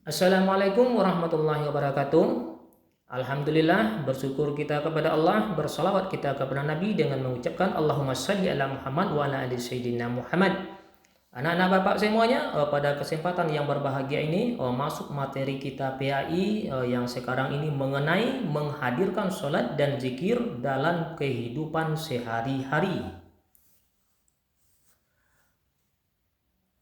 Assalamualaikum warahmatullahi wabarakatuh. Alhamdulillah, bersyukur kita kepada Allah, bersalawat kita kepada Nabi dengan mengucapkan Allahumma shalli ala Muhammad wa ala ali sayyidina Muhammad. Anak-anak bapak semuanya, pada kesempatan yang berbahagia ini masuk materi kita PAI yang sekarang ini mengenai menghadirkan sholat dan zikir dalam kehidupan sehari-hari.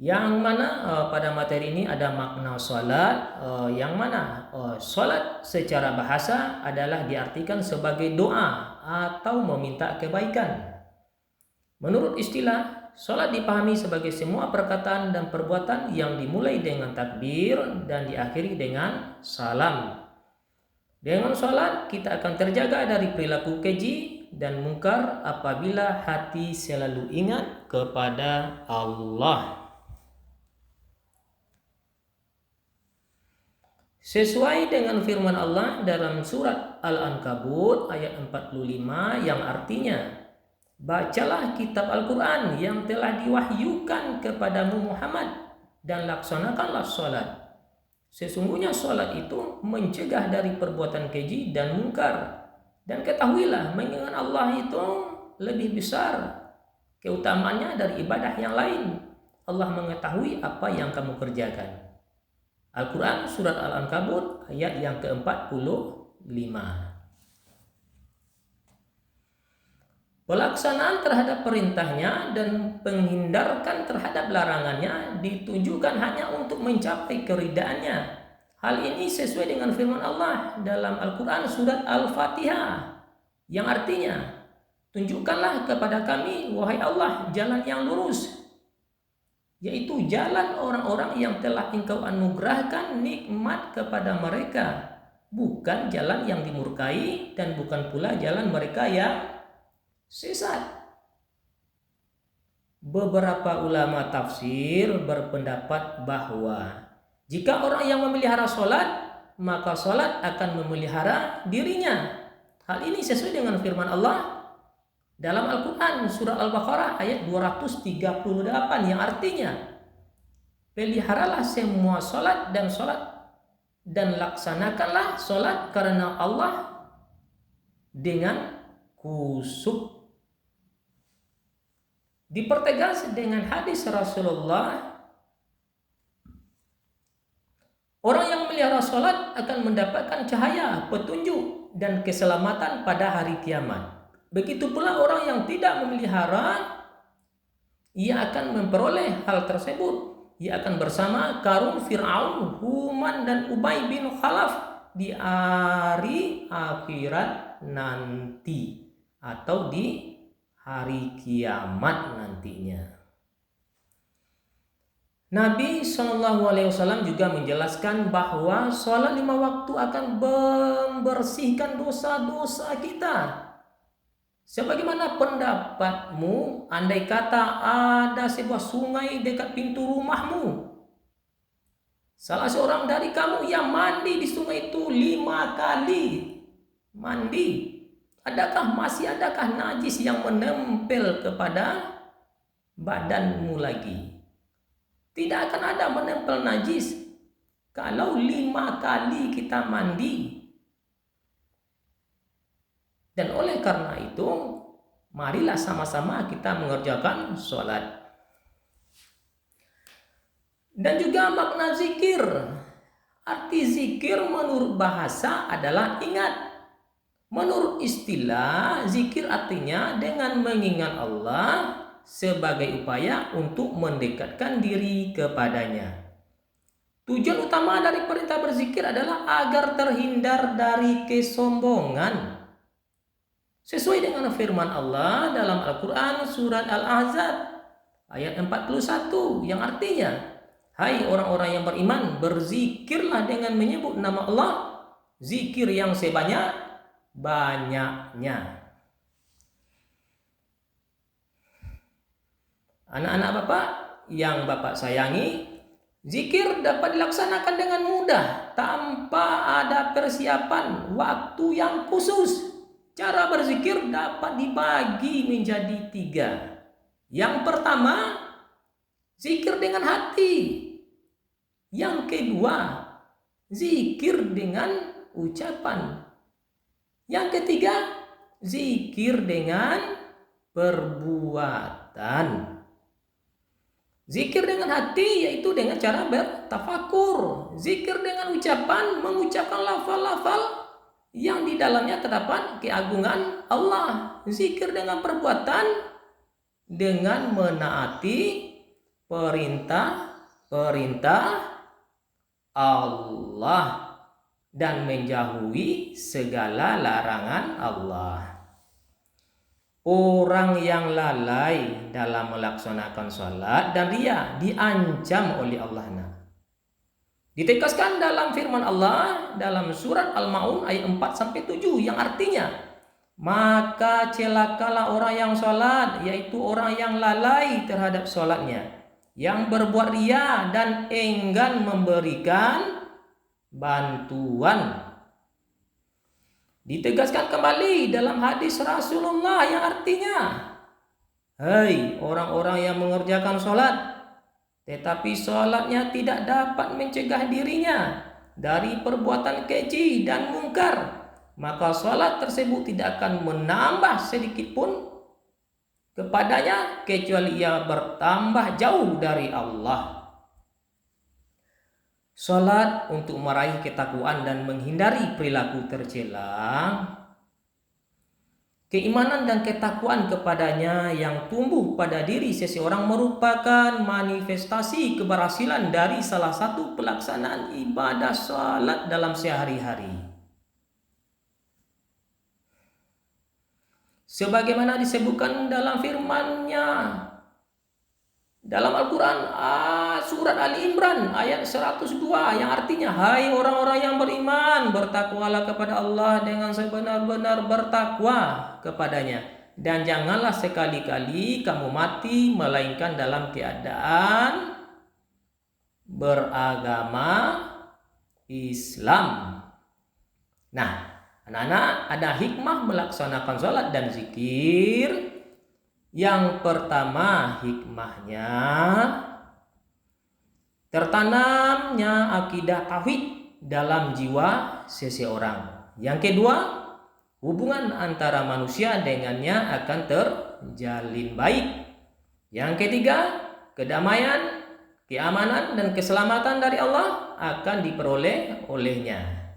Yang mana pada materi ini ada makna sholat, yang mana sholat secara bahasa adalah diartikan sebagai doa atau meminta kebaikan. Menurut istilah, sholat dipahami sebagai semua perkataan dan perbuatan yang dimulai dengan takbir dan diakhiri dengan salam. Dengan sholat kita akan terjaga dari perilaku keji dan mungkar apabila hati selalu ingat kepada Allah. Sesuai dengan firman Allah dalam surat Al-Ankabut ayat 45 yang artinya, bacalah kitab Al-Quran yang telah diwahyukan kepadamu Muhammad dan laksanakanlah sholat. Sesungguhnya sholat itu mencegah dari perbuatan keji dan mungkar. Dan ketahuilah mengingat Allah itu lebih besar keutamaannya dari ibadah yang lain. Allah mengetahui apa yang kamu kerjakan. Al-Quran Surat Al-Ankabut ayat yang ke-45. Pelaksanaan terhadap perintahnya dan penghindarkan terhadap larangannya ditujukan hanya untuk mencapai keridaannya. Hal ini sesuai dengan firman Allah dalam Al-Quran Surat Al-Fatihah yang artinya, tunjukkanlah kepada kami, wahai Allah, jalan yang lurus, yaitu jalan orang-orang yang telah Engkau anugerahkan nikmat kepada mereka, bukan jalan yang dimurkai dan bukan pula jalan mereka yang sesat. Beberapa ulama tafsir berpendapat bahwa jika orang yang memelihara sholat, maka sholat akan memelihara dirinya. Hal ini sesuai dengan firman Allah dalam Al-Quran Surah Al-Baqarah ayat 238 yang artinya, peliharalah semua sholat dan laksanakanlah sholat karena Allah dengan khusyuk. Dipertegas dengan hadis Rasulullah, orang yang memelihara sholat akan mendapatkan cahaya, petunjuk, dan keselamatan pada hari kiamat. Begitu pula orang yang tidak memelihara, ia akan memperoleh hal tersebut. Ia akan bersama Karun, Fir'aun, Human, dan Ubay bin Khalaf di hari akhirat nanti, atau di hari kiamat nantinya. Nabi SAW juga menjelaskan bahwa sholat 5 waktu akan membersihkan dosa-dosa kita. Sebagaimana pendapatmu, andai kata ada sebuah sungai dekat pintu rumahmu, salah seorang dari kamu yang mandi di sungai itu 5 kali mandi, masih adakah najis yang menempel kepada badanmu lagi? Tidak akan ada menempel najis kalau 5 kali kita mandi. Dan oleh karena itu, marilah sama-sama kita mengerjakan sholat. Dan juga makna zikir. Arti zikir menurut bahasa adalah ingat. Menurut istilah, zikir artinya dengan mengingat Allah sebagai upaya untuk mendekatkan diri kepadanya. Tujuan utama dari perintah berzikir adalah agar terhindar dari kesombongan. Sesuai dengan firman Allah dalam Al-Quran Surat Al-Ahzab ayat 41 yang artinya, hai orang-orang yang beriman, berzikirlah dengan menyebut nama Allah, zikir yang sebanyak-banyaknya. Anak-anak Bapak yang Bapak sayangi, zikir dapat dilaksanakan dengan mudah tanpa ada persiapan waktu yang khusus. Cara berzikir dapat dibagi menjadi 3. Yang pertama, zikir dengan hati. Yang kedua, zikir dengan ucapan. Yang ketiga, zikir dengan perbuatan. Zikir dengan hati yaitu dengan cara bertafakur. Zikir dengan ucapan, mengucapkan lafal-lafal yang di dalamnya terdapat keagungan Allah. Zikir dengan perbuatan dengan menaati perintah Allah dan menjauhi segala larangan Allah. Orang yang lalai dalam melaksanakan sholat dan ria diancam oleh Allah. Ditegaskan dalam firman Allah dalam surat Al-Maun ayat 4-7 yang artinya, maka celakalah orang yang sholat, yaitu orang yang lalai terhadap sholatnya, yang berbuat ria dan enggan memberikan bantuan. Ditegaskan kembali dalam hadis Rasulullah yang artinya, hai orang-orang yang mengerjakan sholat, tetapi sholatnya tidak dapat mencegah dirinya dari perbuatan keji dan mungkar, maka sholat tersebut tidak akan menambah sedikit pun kepadanya kecuali ia bertambah jauh dari Allah. Sholat untuk meraih ketakwaan dan menghindari perilaku tercela. Keimanan dan ketakwaan kepadanya yang tumbuh pada diri seseorang merupakan manifestasi keberhasilan dari salah satu pelaksanaan ibadah sholat dalam sehari-hari. Sebagaimana disebutkan dalam firman-Nya dalam Al-Quran surat Ali Imran ayat 102 yang artinya, hai orang-orang yang beriman, bertakwalah kepada Allah dengan sebenar-benar bertakwa kepadanya, dan janganlah sekali-kali kamu mati melainkan dalam keadaan beragama Islam. Nah, anak-anak, ada hikmah melaksanakan sholat dan zikir. Yang pertama hikmahnya, tertanamnya akidah tauhid dalam jiwa seseorang. Yang kedua, hubungan antara manusia dengannya akan terjalin baik. Yang ketiga, kedamaian, keamanan dan keselamatan dari Allah akan diperoleh olehnya.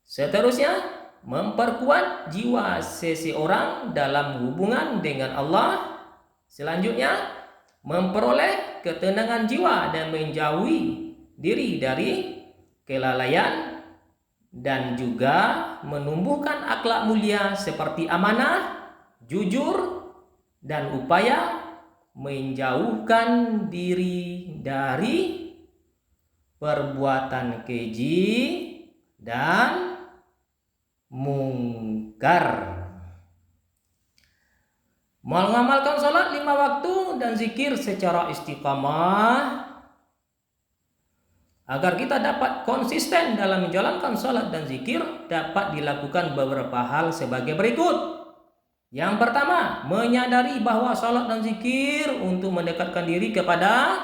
Seterusnya, memperkuat jiwa seseorang dalam hubungan dengan Allah. Selanjutnya, memperoleh ketenangan jiwa dan menjauhi diri dari kelalaian, dan juga menumbuhkan akhlak mulia seperti amanah, jujur, dan upaya menjauhkan diri dari perbuatan keji dan mungkar. Mengamalkan sholat 5 waktu dan zikir secara istiqamah agar kita dapat konsisten dalam menjalankan sholat dan zikir dapat dilakukan beberapa hal sebagai berikut. Yang pertama, menyadari bahwa sholat dan zikir untuk mendekatkan diri kepada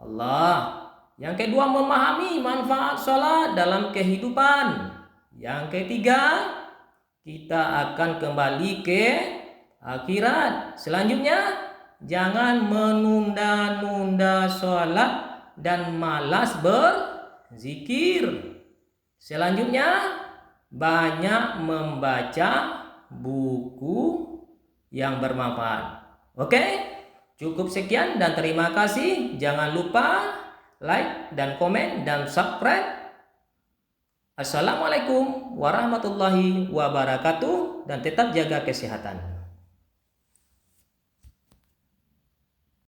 Allah. Yang kedua, memahami manfaat sholat dalam kehidupan. Yang ketiga, kita akan kembali ke akhirat. Selanjutnya, jangan menunda-nunda sholat dan malas berzikir. Selanjutnya, banyak membaca buku yang bermanfaat. Oke, cukup sekian dan terima kasih. Jangan lupa like dan komen dan subscribe. Assalamualaikum warahmatullahi wabarakatuh, dan tetap jaga kesehatan.